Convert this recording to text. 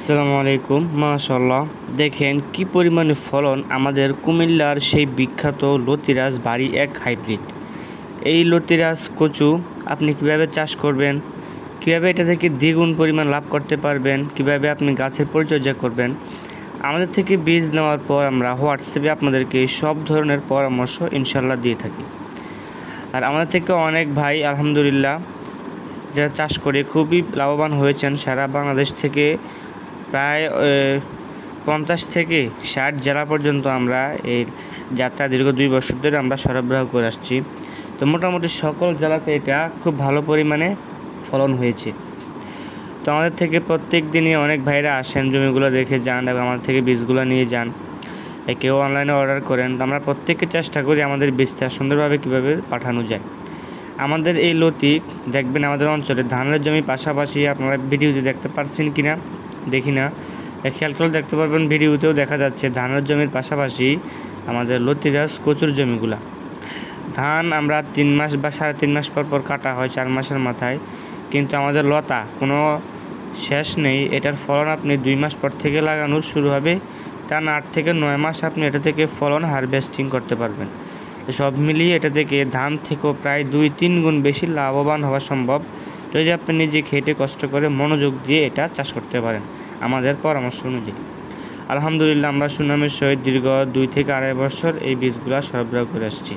আসসালামু আলাইকুম। মাশাআল্লাহ, দেখেন কি পরিমাণে ফলন আমাদের কুমিল্লার সেই বিখ্যাত লতিরাজ বাড়ি এক হাইব্রিড। এই লতিরাজ কচু আপনি কিভাবে চাষ করবেন, কিভাবে এটা থেকে দ্বিগুণ পরিমাণ লাভ করতে পারবেন, কিভাবে আপনি গাছের পরিচর্যা করবেন, আমাদের থেকে বীজ নেওয়ার পর আমরা হোয়াটসঅ্যাপে আপনাদেরকে সব ধরনের পরামর্শ ইনশাল্লাহ দিয়ে থাকি। আর আমাদের থেকে অনেক ভাই আলহামদুলিল্লাহ যারা চাষ করে খুবই লাভবান হয়েছেন। সারা বাংলাদেশ থেকে প্রায় 50 থেকে 60 জেলা পর্যন্ত আমরা এই যাত্রা দীর্ঘ 2 বছর ধরে আমরা সরবরাহ করে আসছি। তো মোটামুটি সকল জেলাতে এটা খুব ভালো পরিমাণে ফলন হয়েছে। তো আমাদের থেকে প্রত্যেক দিনই অনেক ভাইরা আসেন, জমিগুলো দেখে যান এবং আমাদের থেকে বীজগুলো নিয়ে যান। কেউ অনলাইনে অর্ডার করেন। তো আমরা প্রত্যেককে চেষ্টা করি আমাদের বীজটা সুন্দরভাবে কীভাবে পাঠানো যায়। আমাদের এই লতি দেখবেন আমাদের অঞ্চলে ধানের জমি পাশাপাশি আপনারা ভিডিওতে দেখতে পাচ্ছেন কি না দেখি না, খেয়াল করে দেখতে পারবেন, ভিডিওতেও দেখা যাচ্ছে ধানের জমির পাশাপাশি আমাদের লতিরাজ কচুর জমিগুলা। ধান আমরা 3 মাস বা 3.5 মাস পর পর কাটা হয়, 4 মাসের মাথায়, কিন্তু আমাদের লতা কোনো শেষ নেই। এটার ফলন আপনি 2 মাস পর থেকে লাগানোর শুরু হবে, টানা 8 থেকে 9 মাস আপনি এটা থেকে ফলন হারভেস্টিং করতে পারবেন। সব মিলিয়ে এটা থেকে ধান থেকেও প্রায় 2-3 গুণ বেশি লাভবান হওয়া সম্ভব যদি আপনি নিজে খেটে কষ্ট করে মনোযোগ দিয়ে এটা চাষ করতে পারেন আমাদের পরামর্শ অনুযায়ী। আলহামদুলিল্লাহ আমরা সুনামের সহিত দীর্ঘ 2 থেকে 2.5 বছর এই বীজগুলো সরবরাহ করে আসছি।